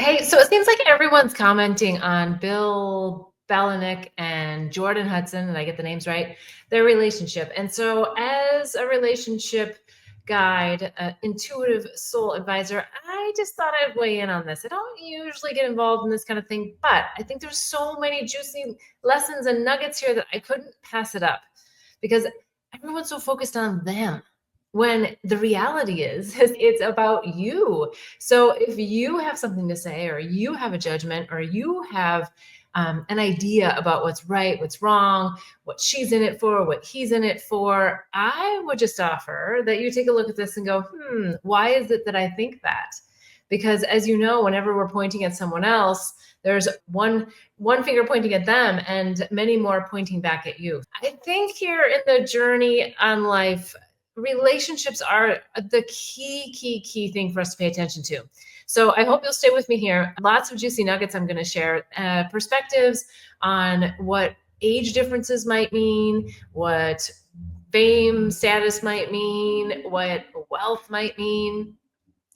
Hey, so it seems like everyone's commenting on Bill Balanik and Jordan Hudson, and I get the names right, their relationship. And so, as a relationship guide, intuitive soul advisor, I just thought I'd weigh in on this. I don't usually get involved in this kind of thing, but I think there's so many juicy lessons and nuggets here that I couldn't pass it up because everyone's so focused on them when the reality is it's about you. So if you have something to say, or you have a judgment, or you have an idea about what's right, what's wrong, what she's in it for, what he's in it for, I would just offer that you take a look at this and go, why is it that I think that? Because as you know, whenever we're pointing at someone else, there's one finger pointing at them and many more pointing back at you. I think here in the journey on life, relationships are the key thing for us to pay attention to. So I hope you'll stay with me here. Lots of juicy nuggets I'm going to share, perspectives on what age differences might mean, what fame status might mean, what wealth might mean,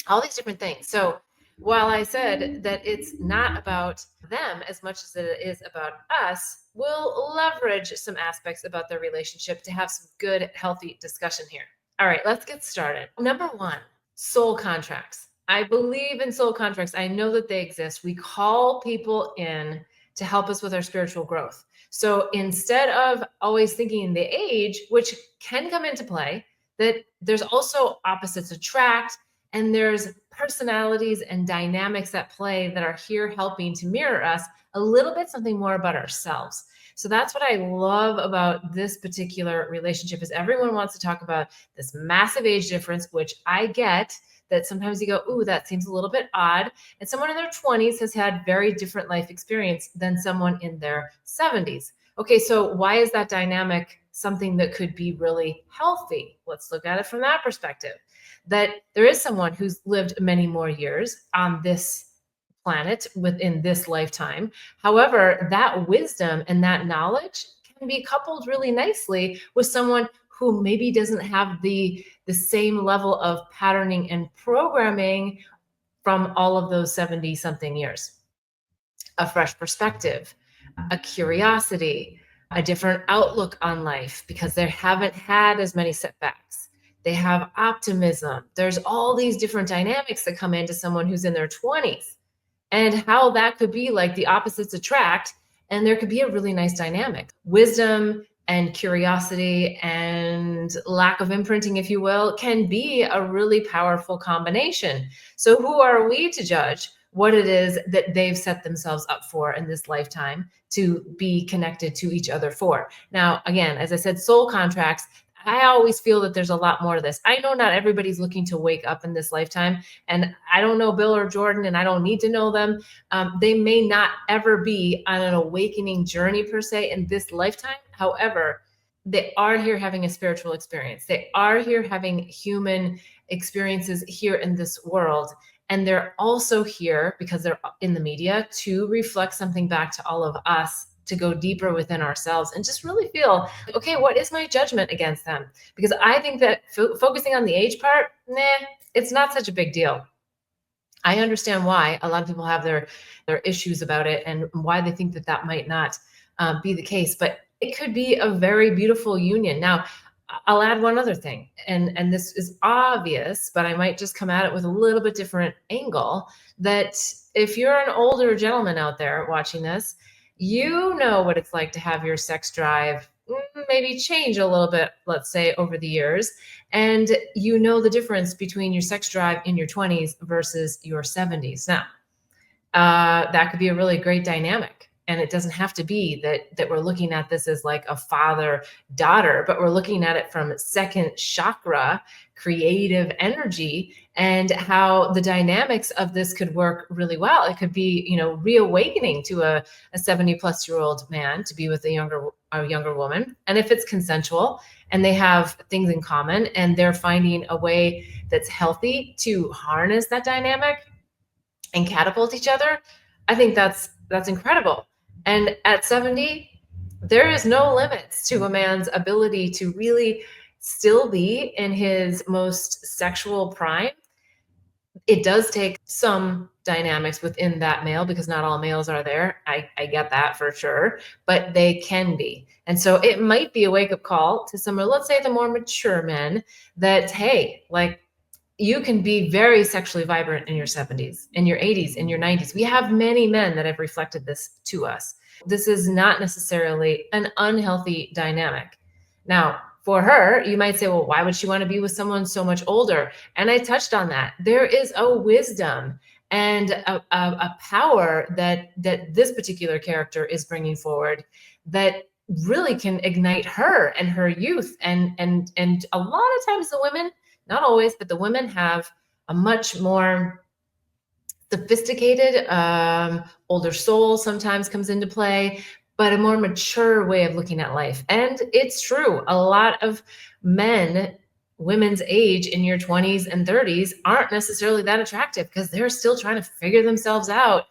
all these different things. So while I said that it's not about them as much as it is about us, we'll leverage some aspects about their relationship to have some good, healthy discussion here. All right, let's get started. Number one, soul contracts. I believe in soul contracts. I know that they exist. We call people in to help us with our spiritual growth. So instead of always thinking the age, which can come into play, that there's also opposites attract, and there's personalities and dynamics at play that are here helping to mirror us a little bit, something more about ourselves. So that's what I love about this particular relationship is everyone wants to talk about this massive age difference, which I get that sometimes you go, ooh, that seems a little bit odd. And someone in their 20s has had very different life experience than someone in their 70s. Okay, so why is that dynamic something that could be really healthy? Let's look at it from that perspective. That there is someone who's lived many more years on this planet within this lifetime. However, that wisdom and that knowledge can be coupled really nicely with someone who maybe doesn't have the same level of patterning and programming from all of those 70 something years. A fresh perspective, a curiosity, a different outlook on life because they haven't had as many setbacks. They have optimism. There's all these different dynamics that come into someone who's in their 20s, and how that could be like the opposites attract. And there could be a really nice dynamic. Wisdom and curiosity and lack of imprinting, if you will, can be a really powerful combination. So who are we to judge what it is that they've set themselves up for in this lifetime to be connected to each other for? Now, again, as I said, soul contracts, I always feel that there's a lot more to this. I know not everybody's looking to wake up in this lifetime, and I don't know Bill or Jordan, and I don't need to know them. They may not ever be on an awakening journey per se in this lifetime. However, they are here having a spiritual experience. They are here having human experiences here in this world. And they're also here because they're in the media to reflect something back to all of us, to go deeper within ourselves and just really feel, okay, what is my judgment against them? Because I think that focusing on the age part, it's not such a big deal. I understand why a lot of people have their issues about it and why they think that that might not be the case, but it could be a very beautiful union. Now, I'll add one other thing, and this is obvious, but I might just come at it with a little bit different angle, that if you're an older gentleman out there watching this, you know what it's like to have your sex drive maybe change a little bit, let's say, over the years. And you know the difference between your sex drive in your 20s versus your 70s. Now, that could be a really great dynamic. And it doesn't have to be that we're looking at this as like a father-daughter, but we're looking at it from second chakra, creative energy, and how the dynamics of this could work really well. It could be, reawakening to a 70-plus-year-old man to be with a younger woman. And if it's consensual and they have things in common and they're finding a way that's healthy to harness that dynamic and catapult each other, I think that's incredible. And at 70, there is no limits to a man's ability to really still be in his most sexual prime. It does take some dynamics within that male because not all males are there. I get that for sure, but they can be. And so it might be a wake up call to some, let's say the more mature men, that, hey, like, you can be very sexually vibrant in your 70s, in your 80s, in your 90s. We have many men that have reflected this to us. This is not necessarily an unhealthy dynamic. Now, for her, you might say, well, why would she want to be with someone so much older? And I touched on that. There is a wisdom and a power that this particular character is bringing forward that really can ignite her and her youth. And a lot of times the women, not always, but the women have a much more sophisticated, older soul sometimes comes into play, but a more mature way of looking at life. And it's true, a lot of men, women's age in your 20s and 30s aren't necessarily that attractive because they're still trying to figure themselves out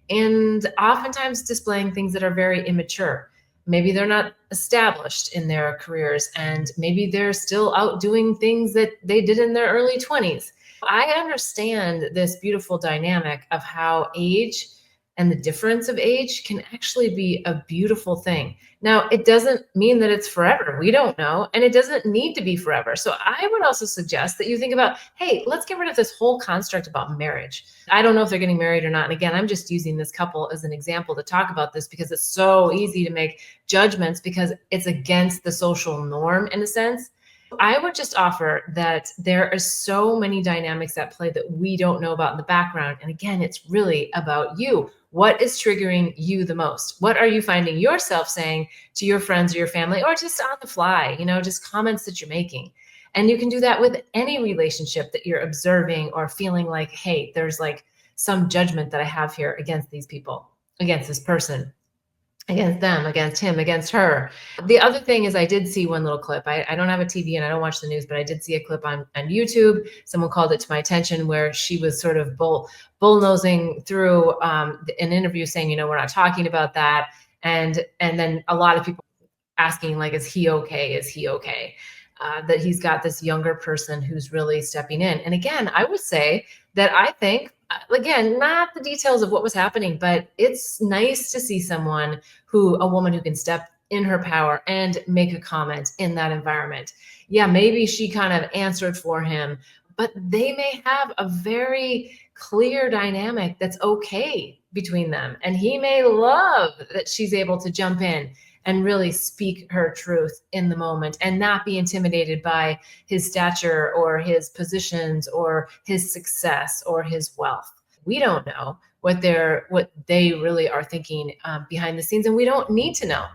and oftentimes displaying things that are very immature. Maybe they're not established in their careers and maybe they're still out doing things that they did in their early 20s. I understand this beautiful dynamic of how age and the difference of age can actually be a beautiful thing. Now, it doesn't mean that it's forever. We don't know, and it doesn't need to be forever. So I would also suggest that you think about, hey, let's get rid of this whole construct about marriage. I don't know if they're getting married or not. And again, I'm just using this couple as an example to talk about this because it's so easy to make judgments because it's against the social norm in a sense. I would just offer that there are so many dynamics at play that we don't know about in the background. And again, it's really about you. What is triggering you the most? What are you finding yourself saying to your friends or your family, or just on the fly, just comments that you're making? And you can do that with any relationship that you're observing or feeling like, hey, there's like some judgment that I have here against these people, against this person, against them, against him, against her. The other thing is I did see one little clip. I don't have a TV and I don't watch the news, but I did see a clip on YouTube. Someone called it to my attention where she was sort of bullnosing through an interview saying, we're not talking about that. And then a lot of people asking like, is he okay? Is he okay? That he's got this younger person who's really stepping in. And again, I would say that I think, again, not the details of what was happening, but it's nice to see a woman who can step in her power and make a comment in that environment. Yeah, maybe she kind of answered for him, but they may have a very clear dynamic that's okay between them. And he may love that she's able to jump in and really speak her truth in the moment and not be intimidated by his stature or his positions or his success or his wealth. We don't know what they really are thinking behind the scenes, and we don't need to know.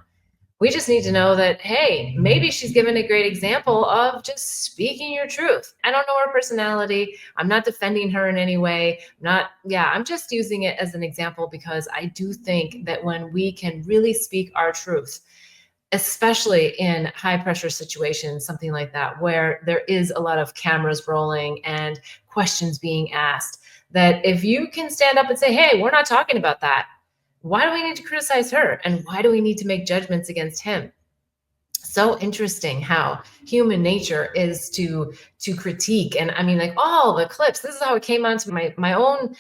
We just need to know that, hey, maybe she's given a great example of just speaking your truth. I don't know her personality. I'm not defending her in any way. I'm just using it as an example because I do think that when we can really speak our truth, especially in high pressure situations, something like that, where there is a lot of cameras rolling and questions being asked, that if you can stand up and say, hey, we're not talking about that. Why do we need to criticize her? And why do we need to make judgments against him? So interesting how human nature is to critique. And I mean, like all the clips, this is how it came onto my own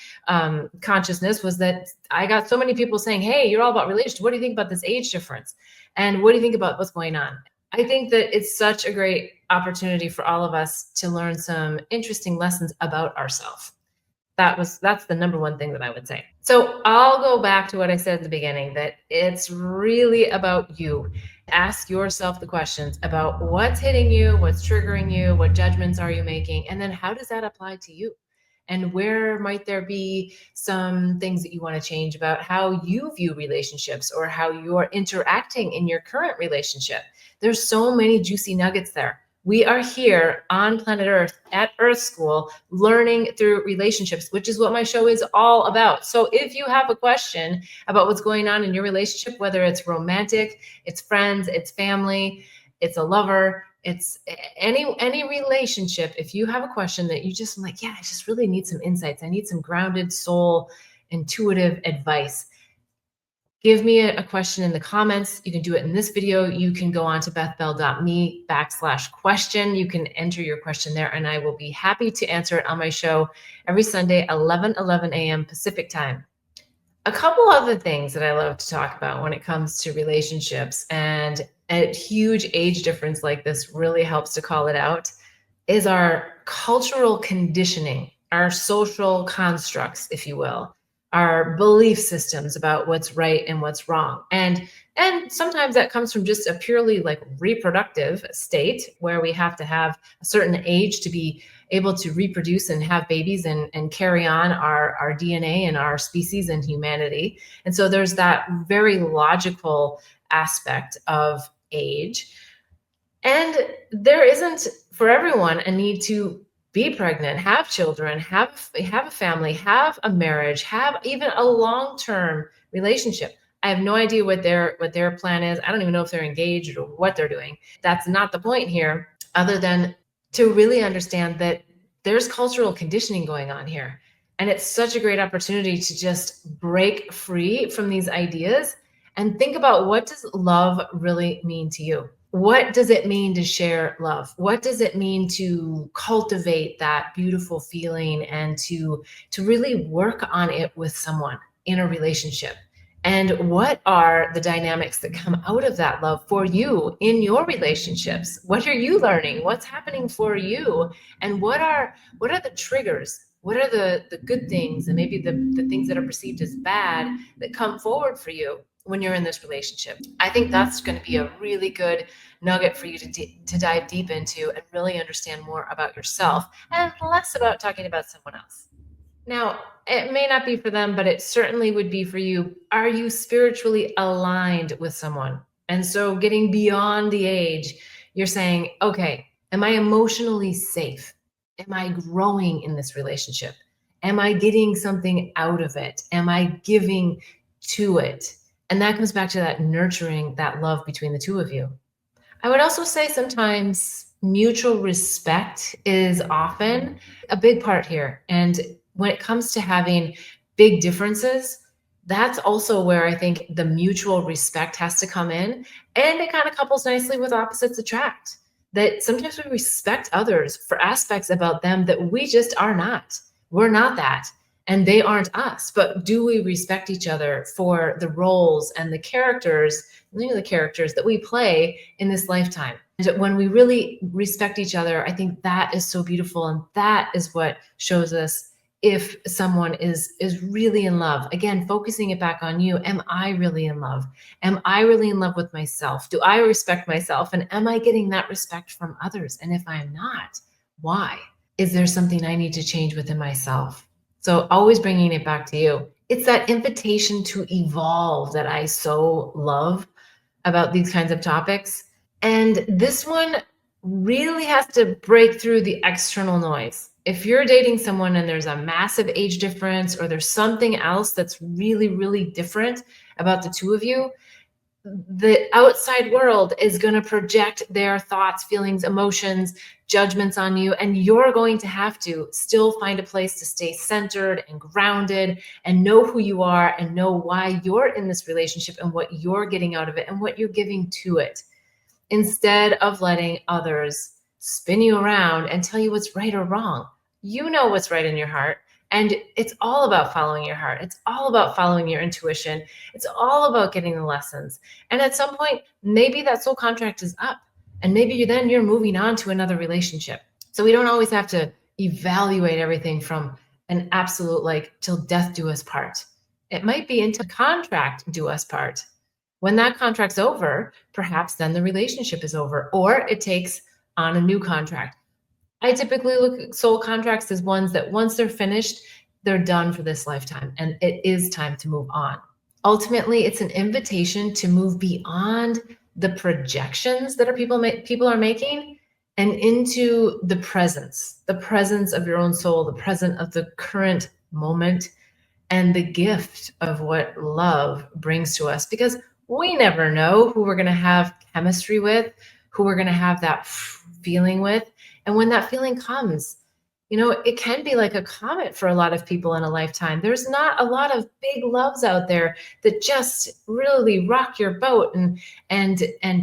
consciousness, was that I got so many people saying, hey, you're all about relationships. What do you think about this age difference? And what do you think about what's going on? I think that it's such a great opportunity for all of us to learn some interesting lessons about ourselves. That's the number one thing that I would say. So I'll go back to what I said at the beginning, that it's really about you. Ask yourself the questions about what's hitting you, what's triggering you, what judgments are you making, and then how does that apply to you? And where might there be some things that you want to change about how you view relationships or how you're interacting in your current relationship? There's so many juicy nuggets there. We are here on planet Earth at Earth School learning through relationships, which is what my show is all about. So if you have a question about what's going on in your relationship, whether it's romantic, it's friends, it's family, it's a lover, it's any relationship, if you have a question that you just like, yeah, I just really need some insights. I need some grounded soul, intuitive advice. give me a question in the comments. You can do it in this video. You can go on to bethbell.me/question. You can enter your question there, and I will be happy to answer it on my show every Sunday, 11 a.m. Pacific time. A couple other things that I love to talk about when it comes to relationships, and a huge age difference like this really helps to call it out, is our cultural conditioning, our social constructs, if you will, our belief systems about what's right and what's wrong. And sometimes that comes from just a purely like reproductive state where we have to have a certain age to be able to reproduce and have babies and carry on our DNA and our species and humanity. And so there's that very logical aspect of age. And there isn't for everyone a need to be pregnant, have children, have a family, have a marriage, have even a long-term relationship. I have no idea what their plan is. I don't even know if they're engaged or what they're doing. That's not the point here, other than to really understand that there's cultural conditioning going on here. And it's such a great opportunity to just break free from these ideas and think about, what does love really mean to you? What does it mean to share love? What does it mean to cultivate that beautiful feeling and to really work on it with someone in a relationship? And what are the dynamics that come out of that love for you in your relationships? What are you learning? What's happening for you? And what are the triggers? What are the good things and maybe the things that are perceived as bad that come forward for you when you're in this relationship? I think that's going to be a really good nugget for you to dive deep into and really understand more about yourself and less about talking about someone else. Now, it may not be for them, but it certainly would be for you. Are you spiritually aligned with someone? And so getting beyond the age, you're saying, okay, am I emotionally safe? Am I growing in this relationship? Am I getting something out of it? Am I giving to it? And that comes back to that nurturing, that love between the two of you. I would also say sometimes mutual respect is often a big part here. And when it comes to having big differences, that's also where I think the mutual respect has to come in. And it kind of couples nicely with opposites attract. That sometimes we respect others for aspects about them that we just are not. We're not that. And they aren't us. But do we respect each other for the roles and the characters, the characters that we play in this lifetime? And when we really respect each other, I think that is so beautiful. And that is what shows us if someone is really in love. Again, focusing it back on you. Am I really in love? Am I really in love with myself? Do I respect myself? And am I getting that respect from others? And if I'm not, why? Is there something I need to change within myself? So always bringing it back to you. It's that invitation to evolve that I so love about these kinds of topics. And this one really has to break through the external noise. If you're dating someone and there's a massive age difference or there's something else that's really, really different about the two of you, the outside world is going to project their thoughts, feelings, emotions, judgments on you. And you're going to have to still find a place to stay centered and grounded and know who you are and know why you're in this relationship and what you're getting out of it and what you're giving to it, instead of letting others spin you around and tell you what's right or wrong. You know what's right in your heart. And it's all about following your heart. It's all about following your intuition. It's all about getting the lessons. And at some point, maybe that soul contract is up. And maybe you're moving on to another relationship. So we don't always have to evaluate everything from an absolute, like, till death do us part. It might be until contract do us part. When that contract's over, perhaps then the relationship is over, or it takes on a new contract. I typically look at soul contracts as ones that once they're finished, they're done for this lifetime, and it is time to move on. Ultimately, it's an invitation to move beyond the projections that people are making and into the presence of your own soul, the present of the current moment, and the gift of what love brings to us. Because we never know who we're going to have chemistry with, who we're going to have that feeling with. And when that feeling comes, it can be like a comet for a lot of people in a lifetime. There's not a lot of big loves out there that just really rock your boat and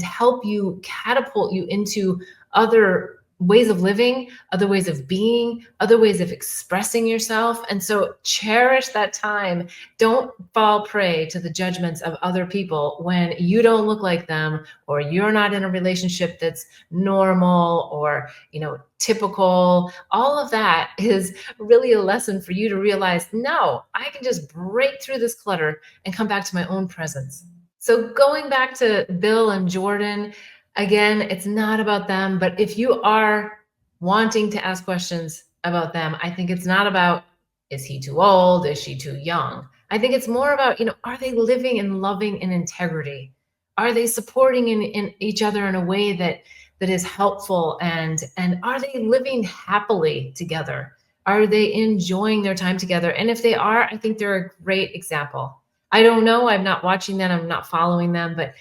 help you, catapult you into other ways of living, other ways of being, other ways of expressing yourself. And so cherish that time. Don't fall prey to the judgments of other people when you don't look like them, or you're not in a relationship that's normal, or typical. All of that is really a lesson for you to realize, no, I can just break through this clutter and come back to my own presence. So going back to Bill and Jordan, again, it's not about them, but if you are wanting to ask questions about them, I think it's not about, is he too old? Is she too young? I think it's more about, are they living and loving in integrity? Are they supporting in each other in a way that is helpful, and are they living happily together? Are they enjoying their time together? And if they are, I think they're a great example. I don't know. I'm not watching them. I'm not following them, but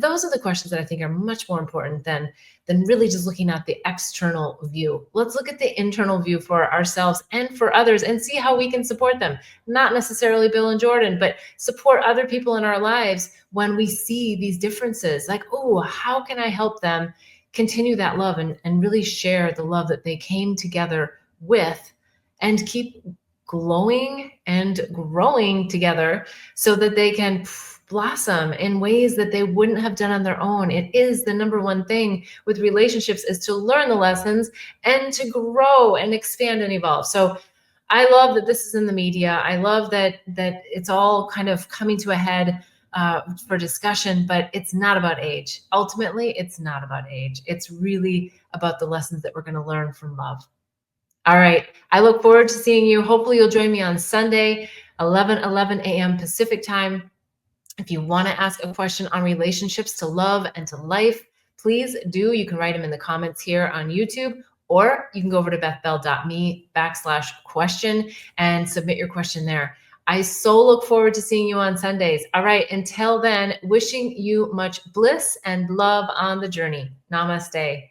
those are the questions that I think are much more important than really just looking at the external view. Let's look at the internal view for ourselves and for others and see how we can support them. Not necessarily Bill and Jordan, but support other people in our lives when we see these differences. Like, oh, how can I help them continue that love and really share the love that they came together with, and keep glowing and growing together so that they can blossom in ways that they wouldn't have done on their own. It is the number one thing with relationships, is to learn the lessons and to grow and expand and evolve. So I love that this is in the media. I love that it's all kind of coming to a head for discussion, but it's not about age. Ultimately, it's not about age. It's really about the lessons that we're going to learn from love. All right. I look forward to seeing you. Hopefully you'll join me on Sunday, 11 a.m. Pacific time. If you want to ask a question on relationships to love and to life, please do. You can write them in the comments here on YouTube, or you can go over to bethbell.me/question and submit your question there. I so look forward to seeing you on Sundays. All right. Until then, wishing you much bliss and love on the journey. Namaste.